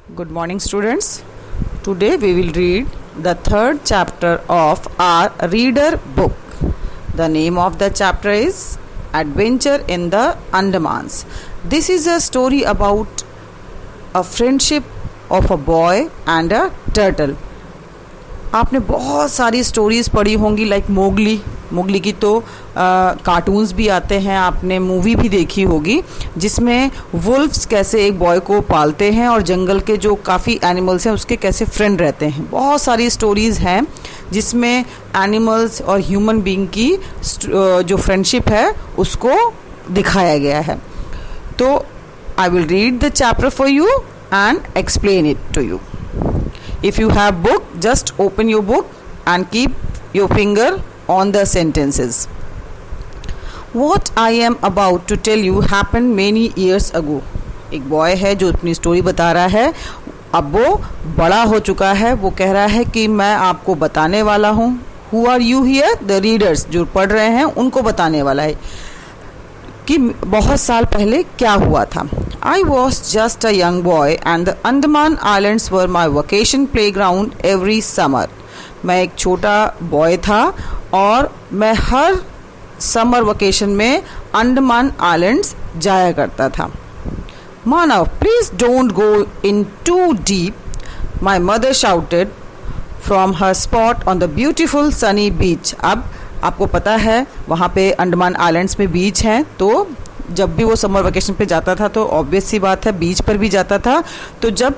Good morning, students. Today we will read the third chapter of our reader book. The name of the chapter is Adventure in the Andamans. This is a story about a friendship of a boy and a turtle. आपने बहुत सारी stories पढ़ी होंगी like Mowgli की तो cartoons भी आते हैं, आपने मूवी भी देखी होगी जिसमें वुल्फ्स कैसे एक बॉय को पालते हैं और जंगल के जो काफ़ी एनिमल्स हैं उसके कैसे फ्रेंड रहते हैं. बहुत सारी स्टोरीज़ हैं जिसमें एनिमल्स और ह्यूमन बीइंग की जो फ्रेंडशिप है उसको दिखाया गया है. तो I will read the chapter for you and explain it to you. If you have book, just open your book and keep your finger on the sentences. What I am about to tell you happened many years ago. एक boy है जो अपनी story बता रहा है. अब वो बड़ा हो चुका है. वो कह रहा है कि मैं आपको बताने वाला हूँ. Who are you here? The readers जो पढ़ रहे हैं उनको बताने वाला है कि बहुत साल पहले क्या हुआ था. I was just a young boy and the Andaman Islands were my vacation playground every summer. मैं एक छोटा बॉय था और मैं हर समर वेकेशन में अंडमान आइलैंड्स जाया करता था. Manav, please don't go in too deep, my mother shouted from her spot on the beautiful sunny beach. अब आपको पता है वहाँ पे अंडमान आइलैंड्स में बीच हैं, तो जब भी वो समर वेकेशन पे जाता था तो ऑब्वियस सी बात है बीच पर भी जाता था. तो जब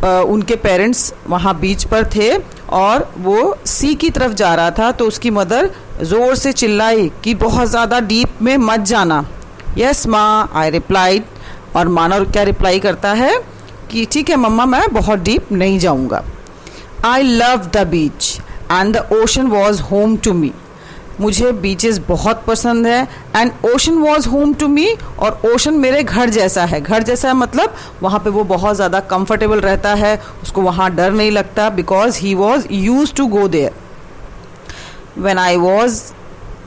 उनके पेरेंट्स वहाँ बीच पर थे और वो सी की तरफ जा रहा था तो उसकी मदर ज़ोर से चिल्लाई कि बहुत ज़्यादा डीप में मत जाना. यस माँ, आई रिप्लाइड. और मानव क्या रिप्लाई करता है कि ठीक है मम्मा, मैं बहुत डीप नहीं जाऊँगा. I love the beach and the ocean was home to me. मुझे बीचेस बहुत पसंद है and ocean was home to me. और ओशन मेरे घर जैसा है. घर जैसा है मतलब वहाँ पे वो बहुत ज़्यादा कंफर्टेबल रहता है, उसको वहाँ डर नहीं लगता because he was use to go there. When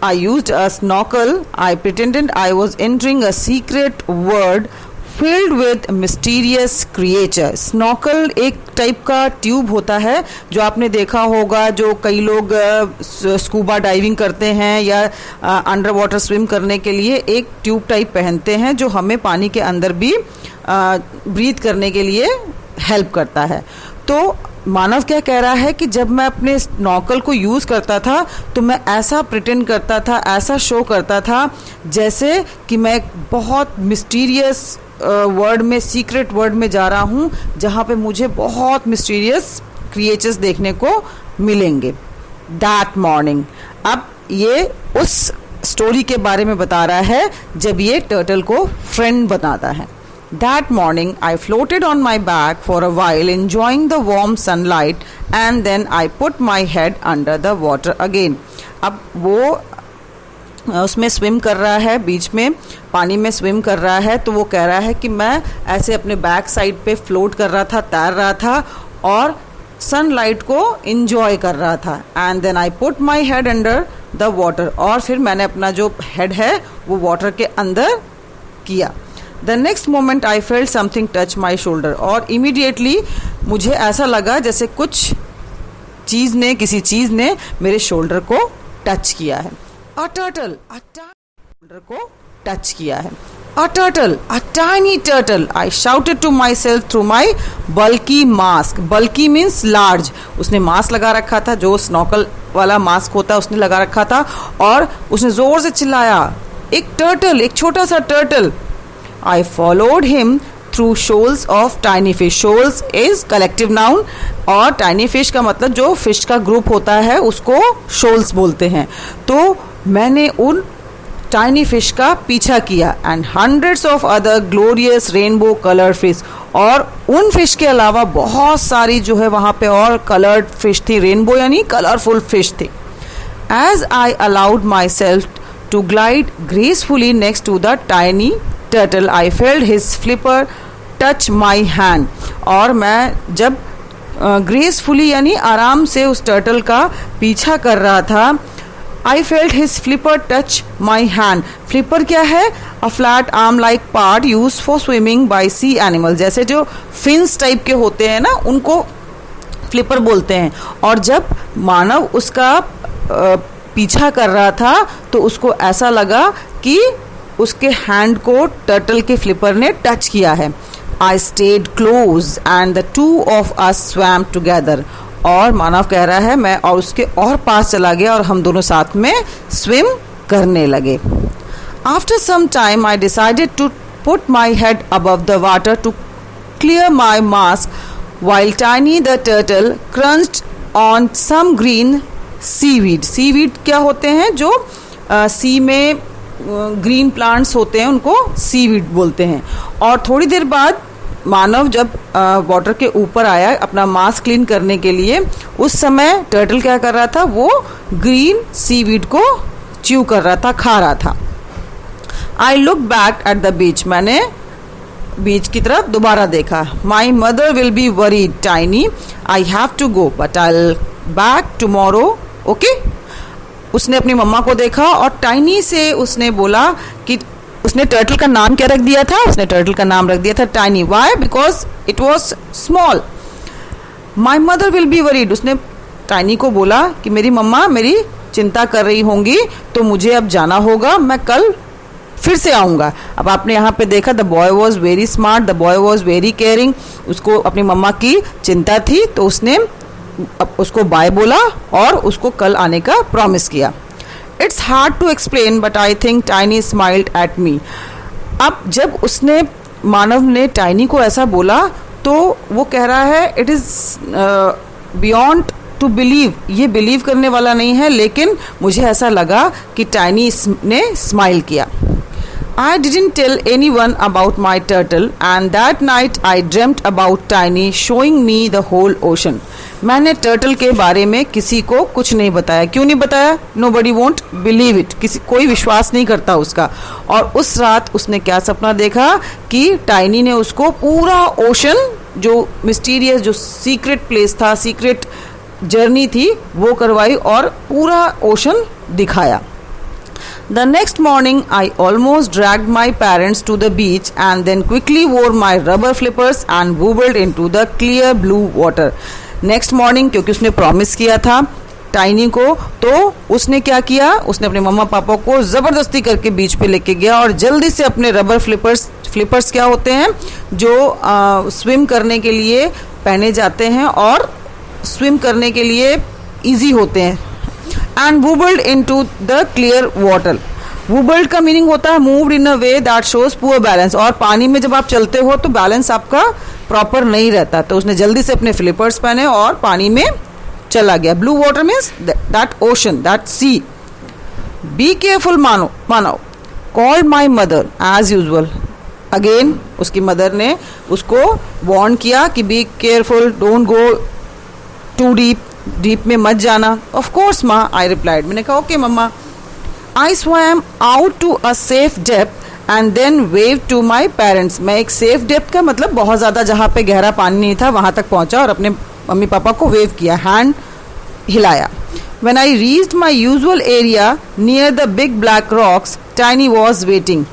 I used a snorkel. I pretended I was entering a secret world filled with mysterious creature. Snorkel एक टाइप का ट्यूब होता है जो आपने देखा होगा, जो कई लोग स्कूबा डाइविंग करते हैं या अंडर वाटर स्विम करने के लिए एक ट्यूब टाइप पहनते हैं जो हमें पानी के अंदर भी ब्रीथ करने के लिए हेल्प करता है. तो मानव क्या कह रहा है कि जब मैं अपने स्नॉकल को यूज़ करता था तो मैं ऐसा प्रिटेंड करता था, ऐसा शो करता था जैसे कि मैं बहुत मिस्टीरियस वर्ड में, सीक्रेट वर्ड में जा रहा हूँ जहाँ पे मुझे बहुत मिस्टीरियस क्रिएचर्स देखने को मिलेंगे. That morning. अब ये उस स्टोरी के बारे में बता रहा है जब ये टर्टल को फ्रेंड बनाता है. That morning, I floated on my back for a while, enjoying the warm sunlight, and then I put my head under the water again. अब वो उसमें स्विम कर रहा है, बीच में पानी में स्विम कर रहा है. तो वो कह रहा है कि मैं ऐसे अपने बैक साइड पे फ्लोट कर रहा था, तैर रहा था और सनलाइट को इंजॉय कर रहा था. And then I put my head under the water. और फिर मैंने अपना जो हेड है वो वाटर के अंदर किया. The next moment I felt something touch my shoulder. और immediately मुझे ऐसा लगा जैसे किसी चीज़ ने मेरे शोल्डर को टच किया है. A turtle, शोल्डर को टच किया है. A turtle, a tiny turtle. I shouted to myself through my bulky mask. Bulky means large. उसने मास्क लगा रखा था, जो स्नॉकल वाला मास्क होता है उसने लगा रखा था, और उसने ज़ोर से चिल्लाया, एक टर्टल, एक छोटा सा turtle. I followed him through shoals of tiny fish. Shoals is collective noun और tiny fish का मतलब जो fish का ग्रुप होता है उसको shoals बोलते हैं. तो मैंने उन tiny fish का पीछा किया and hundreds of other glorious rainbow colored fish. और उन fish के अलावा बहुत सारी जो है वहाँ पे और colored fish थी. rainbow यानी colorful fish थी. As I allowed myself to glide gracefully next to the tiny turtle, I felt his flipper touch my hand. और मैं जब ग्रेसफुली यानी आराम से उस टर्टल का पीछा कर रहा था I felt his flipper touch my hand. Flipper क्या है? A flat arm like part use for swimming by sea animal. जैसे जो फिन्स टाइप के होते हैं ना, उनको फ्लिपर बोलते हैं. और जब मानव उसका पीछा कर रहा था तो उसको ऐसा लगा कि उसके हैंड को टर्टल के फ्लिपर ने टच किया है. I stayed close and the two of us swum together. और मानव कह रहा है मैं और उसके और पास चला गया और हम दोनों साथ में स्विम करने लगे. After some time I decided to put my head above the water to clear my mask while Tiny the turtle crunched on some green seaweed. seaweed क्या होते हैं? जो सी में ग्रीन प्लांट्स होते हैं उनको सीवीड बोलते हैं. और थोड़ी देर बाद मानव जब वाटर के ऊपर आया अपना मास्क क्लीन करने के लिए, उस समय टर्टल क्या कर रहा था? वो ग्रीन सीवीड को च्यू कर रहा था, खा रहा था. I look back at the beach. मैंने बीच की तरफ दोबारा देखा. My mother will be worried Tiny, I have to go but I will back tomorrow. Okay. उसने अपनी मम्मा को देखा और टाइनी से उसने बोला कि उसने टर्टल का नाम क्या रख दिया था? उसने टर्टल का नाम रख दिया था Tiny. Why? Because it was small. My mother will be worried. उसने टाइनी को बोला कि मेरी मम्मा मेरी चिंता कर रही होंगी तो मुझे अब जाना होगा, मैं कल फिर से आऊँगा. अब आपने यहाँ पे देखा the boy was very smart, the boy was very caring. उसको अपनी मम्मा की चिंता थी तो उसने उसको बाय बोला और उसको कल आने का प्रॉमिस किया. It's hard to explain but I think Tiny smiled at me. अब जब उसने मानव ने टाइनी को ऐसा बोला तो वो कह रहा है it is beyond to believe. ये बिलीव करने वाला नहीं है, लेकिन मुझे ऐसा लगा कि टाइनी ने स्माइल किया. I didn't tell anyone about my turtle and that night I dreamt about Tiny showing me the whole ocean. मैंने टर्टल के बारे में किसी को कुछ नहीं बताया. क्यों नहीं बताया? Nobody won't believe it. कोई विश्वास नहीं करता उसका. और उस रात उसने क्या सपना देखा कि टाइनी ने उसको पूरा ओशन, जो मिस्टीरियस, जो सीक्रेट प्लेस था, सीक्रेट जर्नी थी, वो करवाई और पूरा ओशन दिखाया. The next morning, I almost dragged my parents to the beach and then quickly wore my rubber flippers and wobbled into the clear blue water. Next morning, क्योंकि उसने promise किया था टाइनी को, तो उसने क्या किया? उसने अपने मम्मा पापा को ज़बरदस्ती करके बीच पे लेके गया और जल्दी से अपने रबर फ्लिपर्स क्या होते हैं जो स्विम करने के लिए पहने जाते हैं और स्विम करने के लिए ईजी होते हैं. And wobbled into the clear water. Wobbled का मीनिंग होता है moved in a way that shows poor balance. और पानी में जब आप चलते हो तो बैलेंस आपका प्रॉपर नहीं रहता. तो उसने जल्दी से अपने फ्लिपर्स पहने और पानी में चला गया. Blue water means that ocean, that sea. Be careful Manav. Called my mother as usual. Again उसकी मदर ने उसको वार्न किया कि be careful, don't go too deep. Deep में मत जाना. ऑफ कोर्स माँ, आई रिप्लाइड. मैंने कहा ओके मम्मा. I swam out to a safe depth and then wave to my parents. मैं एक सेफ डेप्थ का मतलब बहुत ज़्यादा जहाँ पे गहरा पानी नहीं था वहाँ तक पहुँचा और अपने मम्मी पापा को वेव किया, हैंड हिलाया. When I reached my usual area near the big black rocks, tiny was waiting.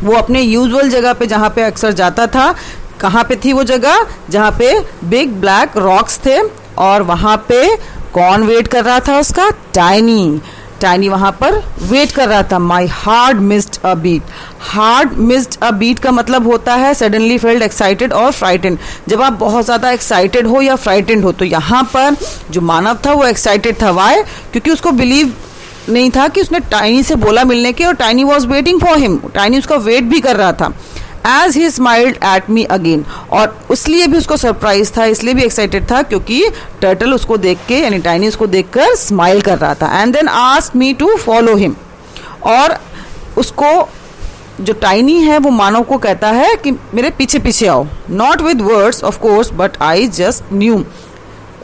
वो अपने यूजुअल जगह पे जहाँ पे अक्सर जाता था. कहाँ पे थी वो जगह? जहाँ पे बिग ब्लैक रॉक्स थे. और वहाँ पे कौन वेट कर रहा था उसका? टाइनी. टाइनी वहाँ पर वेट कर रहा था. My heart missed a beat. Heart missed a beat का मतलब होता है सडनली फेल्ड एक्साइटेड और फ्राइटेंड. जब आप बहुत ज़्यादा एक्साइटेड हो या फ्राइटेंड हो, तो यहाँ पर जो मानव था वो एक्साइटेड था. वाई? क्योंकि उसको बिलीव नहीं था कि उसने टाइनी से बोला मिलने के, और Tiny was waiting for him. Tiny उसका वेट भी कर रहा था. As he smiled at me again. और इसलिए भी उसको सरप्राइज था, इसलिए भी एक्साइटेड था क्योंकि टर्टल उसको देख के, यानी टाइनी उसको देखकर स्माइल कर रहा था. And then asked me to follow him. और उसको जो टाइनी है वो मानव को कहता है कि मेरे पीछे पीछे आओ. Not with words of course but I just new.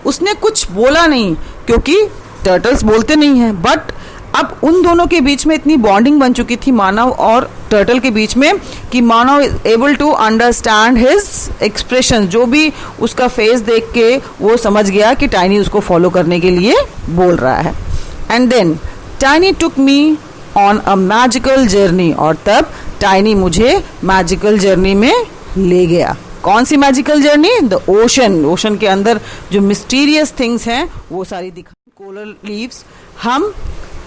उसने कुछ बोला नहीं क्योंकि टर्टल्स बोलते नहीं हैं, बट अब उन दोनों के बीच में इतनी बॉन्डिंग बन चुकी थी मानव और टर्टल के बीच में कि Manav is able to understand his expression. जो भी उसका फेस देख के वो समझ गया कि टाइनी उसको फॉलो करने के लिए बोल रहा है. And then Tiny took me on a magical journey, और तब टाइनी मुझे मैजिकल जर्नी में ले गया। कौन सी magical journey? The ocean. Ocean के अंदर जो मिस्टीरियस थिंग्स हैं वो सारी दिखा। कोरल रीफ्स, हम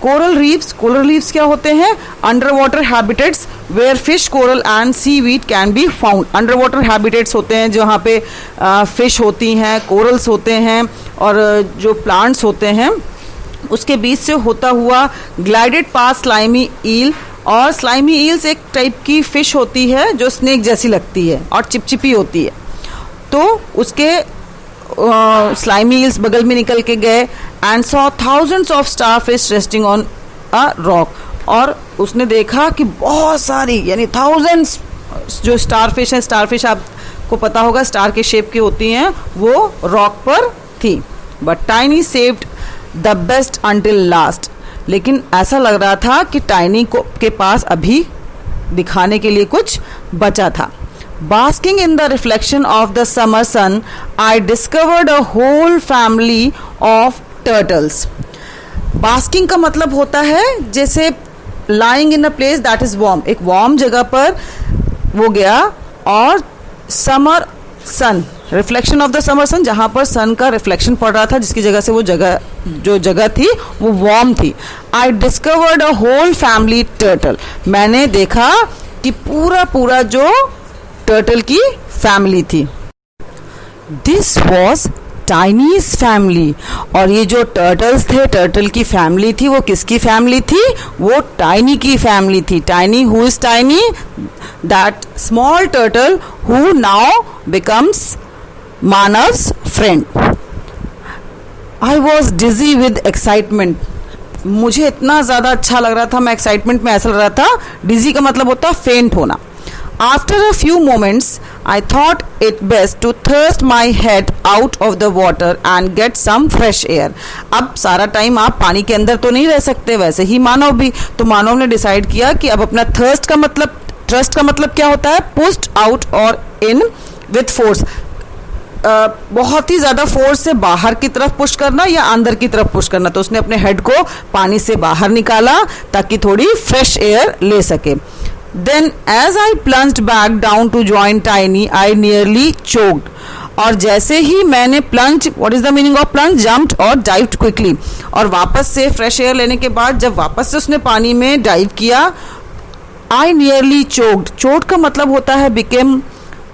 कोरल रीफ्स क्या होते हैं? Underwater habitats where fish, coral and seaweed can be found. Underwater habitats होते हैं जहाँ पे फिश होती हैं, कोरल्स होते हैं और जो प्लांट्स होते हैं उसके बीच से होता हुआ ग्लाइडेड पास स्लाइमी ईल। और स्लाइमी ईल्स एक टाइप की फिश होती है जो स्नेक जैसी लगती है और चिपचिपी होती है। तो उसके स्लाइमी ईल्स बगल में निकल के गए and saw thousands of star fish resting on a rock. और उसने देखा कि बहुत सारी यानी थाउजेंड्स जो स्टार फिश हैं, स्टार फिश आपको पता होगा स्टार के शेप की होती हैं, वो रॉक पर थी। But tiny saved the best until last. लेकिन ऐसा लग रहा था कि टाइनी को के पास अभी दिखाने के लिए कुछ बचा था। Basking in the reflection of the summer sun, I discovered a whole family of turtles. Basking का मतलब होता है जैसे lying in a place that is warm, एक warm जगह पर वो गया और summer sun, reflection of the summer sun, जहाँ पर sun का reflection पड़ रहा था, जिसकी जगह से वो जगह थी वो warm थी। I discovered a whole family turtle. मैंने देखा कि पूरा जो टर्टल की फैमिली थी। This was Tiny's family. और ये जो टर्टल्स थे, टर्टल की फैमिली थी, वो किसकी फैमिली थी? वो टाइनी की फैमिली थी। Tiny, who is Tiny? That small turtle who now becomes Manav's friend. I was dizzy with excitement. मुझे इतना ज़्यादा अच्छा लग रहा था, मैं एक्साइटमेंट में ऐसा लग रहा था, डिजी का मतलब होता है फेंट होना। After a few moments, I thought it best to thrust my head out of the water and get some fresh air. अब सारा टाइम आप पानी के अंदर तो नहीं रह सकते, वैसे ही मानव भी। तो मानव ने डिसाइड किया कि अब अपना थर्स्ट का मतलब क्या होता है? पुश्ड आउट और इन विथ फोर्स। बहुत ही ज़्यादा फोर्स से बाहर की तरफ पुश करना या अंदर की तरफ पुश करना। तो उसने अपने हेड को पानी से बाहर निकाला ताकि थोड़ी फ्रेश एयर ले सके। Then as I plunged back down to join Tiny, I nearly choked. और जैसे ही मैंने plunge, what is the meaning of plunge? Jumped और डाइव्ड क्विकली। और वापस से फ्रेश एयर लेने के बाद जब वापस से उसने पानी में डाइव किया, I nearly choked. चोट का मतलब होता है became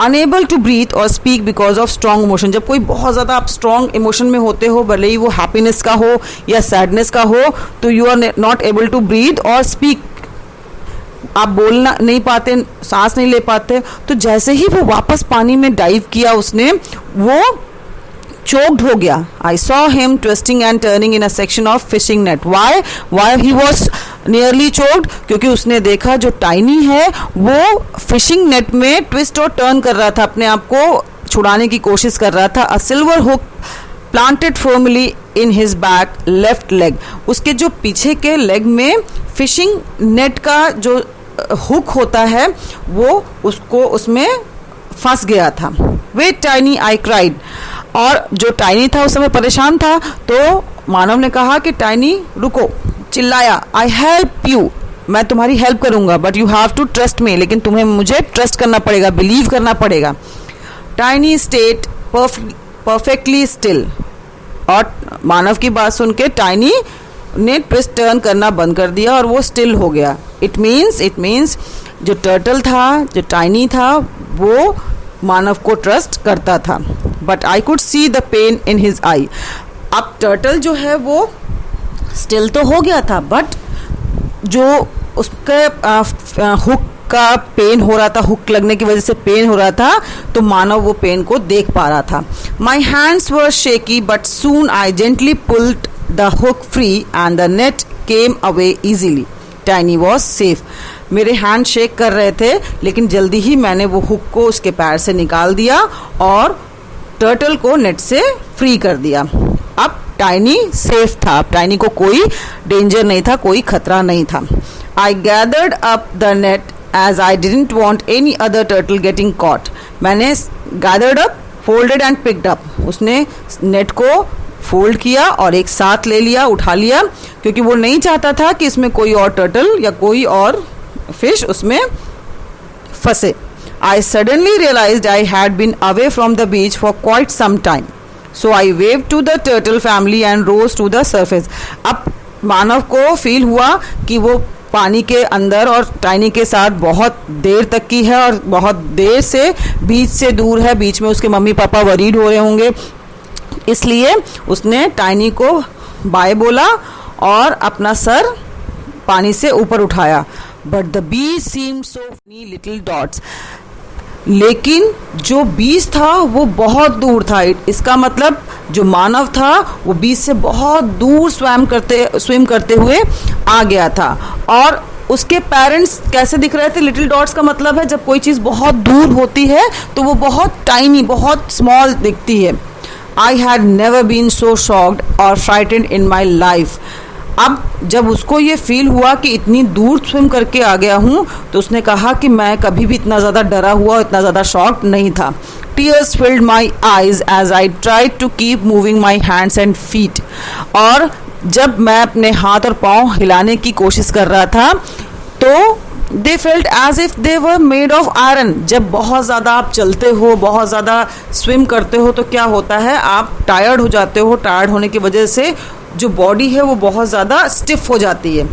unable to breathe और speak because of strong emotion. जब कोई बहुत ज़्यादा आप strong emotion में होते हो, भले ही वो happiness का हो या sadness का हो, तो you are not able to breathe और speak, आप बोलना नहीं पाते, सांस नहीं ले पाते। तो जैसे ही वो वापस पानी में डाइव किया उसने, वो चोक्ड हो गया। I saw him twisting and turning in a section of fishing net. Why he was nearly choked? क्योंकि उसने देखा जो टाइनी है वो फिशिंग नेट में ट्विस्ट और टर्न कर रहा था, अपने आप को छुड़ाने की कोशिश कर रहा था। अ silver hook planted firmly in his back left leg. उसके जो पीछे के लेग में फिशिंग नेट का जो हुक होता है वो उसको उसमें फंस गया था। Wait Tiny, I cried. और जो टाइनी था उस समय परेशान था, तो मानव ने कहा कि टाइनी रुको, चिल्लाया, आई हेल्प यू, मैं तुम्हारी हेल्प करूंगा, but you have to trust me, लेकिन तुम्हें मुझे ट्रस्ट करना पड़ेगा, बिलीव करना पड़ेगा। Tiny stayed perfectly still. और मानव की बात सुन के टाइनी ने ट्विस्ट टर्न करना बंद कर दिया और वो स्टिल हो गया। इट मीन्स जो टर्टल था, जो टाइनी था, वो मानव को ट्रस्ट करता था। But I could see the pain in his eye. अब टर्टल जो है वो स्टिल तो हो गया था, बट जो उसके हुक का पेन हो रहा था, हुक लगने की वजह से पेन हो रहा था, तो मानव वो पेन को देख पा रहा था। My hands were shaky but soon I gently pulled the hook free and the net came away easily. Tiny was safe. मेरे हैंड शेक कर रहे थे, लेकिन जल्दी ही मैंने वो हुक को उसके पैर से निकाल दिया और टर्टल को नेट से फ्री कर दिया। अब टाइनी सेफ था, अब टाइनी को कोई डेंजर नहीं था, कोई खतरा नहीं था। I gathered up the net as I didn't want any other turtle getting caught. मैंने gathered up, folded and picked up. उसने नेट को फोल्ड किया और एक साथ ले लिया, उठा लिया, क्योंकि वो नहीं चाहता था कि इसमें कोई और टर्टल या कोई और फिश उसमें फंसे. I suddenly realized I had been away from the beach for quite some time. So I waved to the turtle family and rose to the surface. अब मानव को फील हुआ कि वो पानी के अंदर और टाइनी के साथ बहुत देर तक की है और बहुत देर से बीच से दूर है. बीच में उसके मम्मी पापा वरीड हो रहे होंगे, इसलिए उसने टाइनी को बाय बोला और अपना सर पानी से ऊपर उठाया. But the beach seemed so many little dots. लेकिन जो बीच था वो बहुत दूर था. इसका मतलब जो मानव था वो बीच से बहुत दूर स्विम करते हुए आ गया था. और उसके पेरेंट्स कैसे दिख रहे थे? लिटिल डॉट्स का मतलब है जब कोई चीज़ बहुत दूर होती है तो वो बहुत टाइनी, बहुत स्मॉल दिखती है. I had never been so shocked और फ्राइटेंड इन माई लाइफ. अब जब उसको ये फील हुआ कि इतनी दूर स्विम करके आ गया हूँ, तो उसने कहा कि मैं कभी भी इतना ज़्यादा डरा हुआ, इतना ज़्यादा शॉक्ड नहीं था. Tears filled my eyes as I tried to keep moving my hands and feet. और जब मैं अपने हाथ और पाँव हिलाने की कोशिश कर रहा था तो they felt as if they were made of iron. जब बहुत ज़्यादा आप चलते हो, बहुत ज़्यादा स्विम करते हो, तो क्या होता है, आप टायर्ड हो जाते हो. टायर्ड होने की वजह से जो बॉडी है वो बहुत ज़्यादा स्टिफ हो जाती है.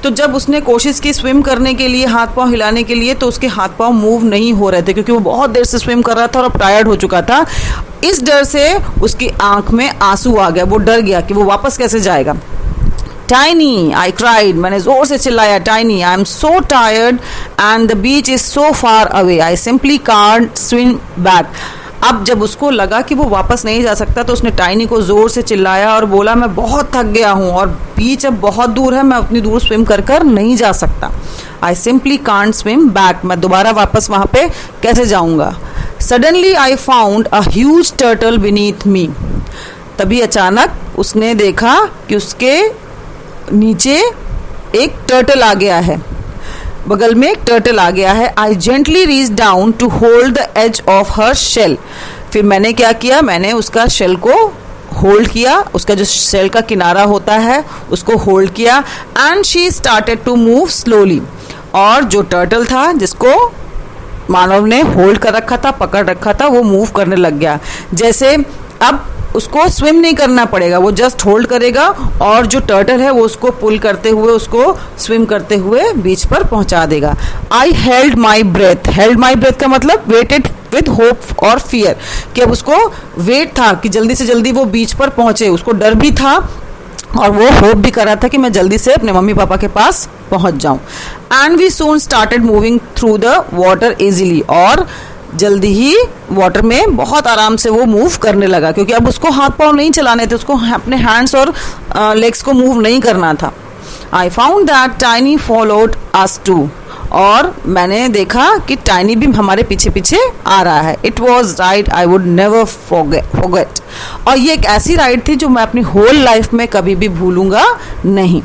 तो जब उसने कोशिश की स्विम करने के लिए, हाथ पांव हिलाने के लिए, तो उसके हाथ पांव मूव नहीं हो रहे थे क्योंकि वो बहुत देर से स्विम कर रहा था और अब टायर्ड हो चुका था. इस डर से उसकी आंख में आंसू आ गया. वो डर गया कि वो वापस कैसे जाएगा. Tiny, I cried. मैंने जोर से चिल्लाया, tiny, I am so tired and the beach is so far away, I simply can't swim back. अब जब उसको लगा कि वो वापस नहीं जा सकता तो उसने टाइनी को ज़ोर से चिल्लाया और बोला, मैं बहुत थक गया हूँ और बीच अब बहुत दूर है, मैं उतनी दूर स्विम कर नहीं जा सकता. I simply can't swim back. मैं दोबारा वापस वहाँ पे कैसे जाऊँगा. Suddenly I found a huge turtle beneath me. तभी अचानक उसने देखा कि उसके नीचे एक टर्टल आ गया है, बगल में एक टर्टल आ गया है. I gently reach down to hold the edge of her shell. फिर मैंने क्या किया, मैंने उसका शेल को होल्ड किया, उसका जो शेल का किनारा होता है उसको होल्ड किया. And she started to move slowly. और जो टर्टल था जिसको मानव ने होल्ड कर रखा था, पकड़ रखा था, वो मूव करने लग गया. जैसे अब उसको स्विम नहीं करना पड़ेगा, वो जस्ट होल्ड करेगा और जो टर्टल है वो उसको पुल करते हुए, उसको स्विम करते हुए बीच पर पहुंचा देगा. I held my breath. Held my breath का मतलब वेटेड विद होप और फियर, कि अब उसको वेट था कि जल्दी से जल्दी वो बीच पर पहुंचे. उसको डर भी था और वो होप भी कर रहा था कि मैं जल्दी से अपने मम्मी पापा के पास पहुंच जाऊं. And we soon started moving through the water easily. और जल्दी ही वाटर में बहुत आराम से वो मूव करने लगा क्योंकि अब उसको हाथ पांव नहीं चलाने थे, उसको अपने हैंड्स और लेग्स को मूव नहीं करना था. I found that tiny followed us too. और मैंने देखा कि टाइनी भी हमारे पीछे पीछे आ रहा है. It was ride I would never forget. और ये एक ऐसी राइड थी जो मैं अपनी होल लाइफ में कभी भी भूलूंगा नहीं.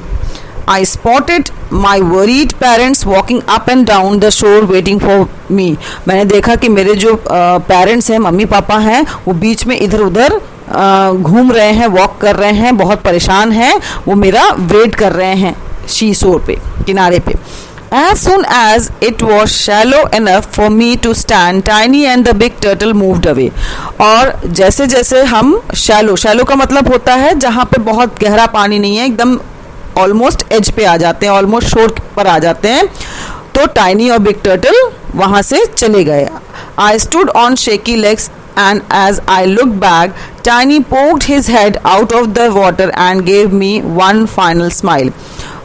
I spotted my worried parents walking up and down the shore waiting for me. मैंने देखा कि मेरे जो पेरेंट्स हैं, मम्मी पापा हैं, वो बीच में इधर उधर घूम रहे हैं, वॉक कर रहे हैं, बहुत परेशान हैं, वो मेरा वेट कर रहे हैं शी शोर पे, किनारे पे. As soon as it was shallow enough for me to stand, Tiny and the big turtle moved away. और जैसे जैसे हम शैलो का मतलब होता है जहाँ पे बहुत गहरा पानी नहीं है, एकदम ऑलमोस्ट एज पे आ जाते हैं, ऑलमोस्ट शोर पर आ जाते हैं, तो टाइनी और बिग टर्टल वहाँ से चले गए. I stood on shaky legs and as I look back tiny poked his head out of the water and gave me one final smile.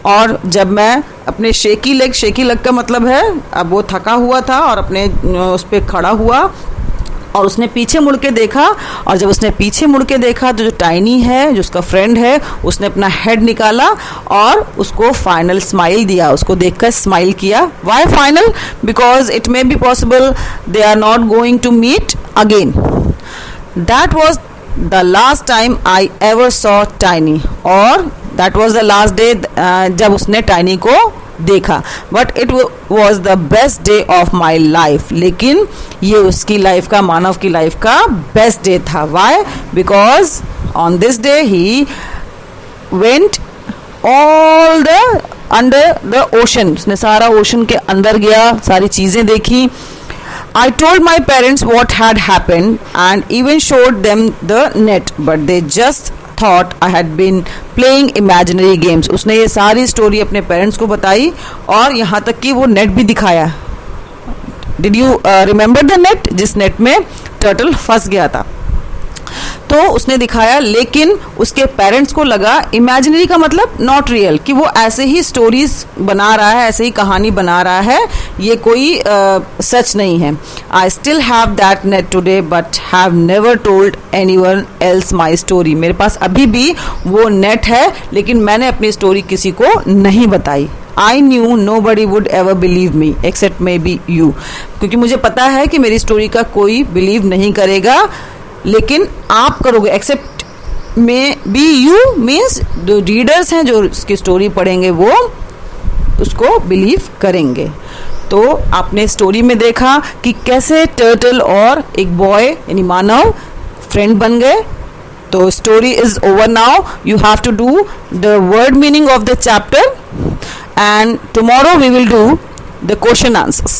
और जब मैं अपने शेकी लेग का मतलब है अब वो थका हुआ था और अपने उस पर खड़ा हुआ और उसने पीछे मुड़ के देखा. और जब उसने पीछे मुड़ के देखा तो जो टाइनी है, जो उसका फ्रेंड है, उसने अपना हेड निकाला और उसको फाइनल स्माइल दिया. उसको देखकर स्माइल किया. Why final? Because it may be possible they are not going to meet again. That was the last time I ever saw Tiny. और that was the last day जब उसने Tiny को देखा. But it was the best day of my life. लेकिन ये उसकी life का, मानव की लाइफ का बेस्ट डे था. Why? Because On this day he went all the under the ocean. उसने सारा ओशन के अंदर गया, सारी चीज़ें देखी. I told my parents what had happened and even showed them the net, but they just thought I had been playing imaginary games. उसने ये सारी स्टोरी अपने पेरेंट्स को बताई और यहाँ तक कि वो नेट भी दिखाया. Did you remember the net? जिस नेट में टर्टल फंस गया था, तो उसने दिखाया. लेकिन उसके पेरेंट्स को लगा इमेजिनरी का मतलब नॉट रियल, कि वो ऐसे ही स्टोरीज बना रहा है, ऐसे ही कहानी बना रहा है, ये कोई सच नहीं है. I still have that net today but have never told anyone else my story. मेरे पास अभी भी वो नेट है, लेकिन मैंने अपनी स्टोरी किसी को नहीं बताई. I knew nobody would ever believe me except maybe you. क्योंकि मुझे पता है कि मेरी स्टोरी का कोई बिलीव नहीं करेगा, लेकिन आप करोगे. Except maybe you means जो रीडर्स हैं, जो उसकी स्टोरी पढ़ेंगे, वो उसको बिलीव करेंगे. तो आपने स्टोरी में देखा कि कैसे टर्टल और एक बॉय यानी मानव फ्रेंड बन गए. तो story is over now. You have to do the word meaning of the chapter and tomorrow we will do the question answers.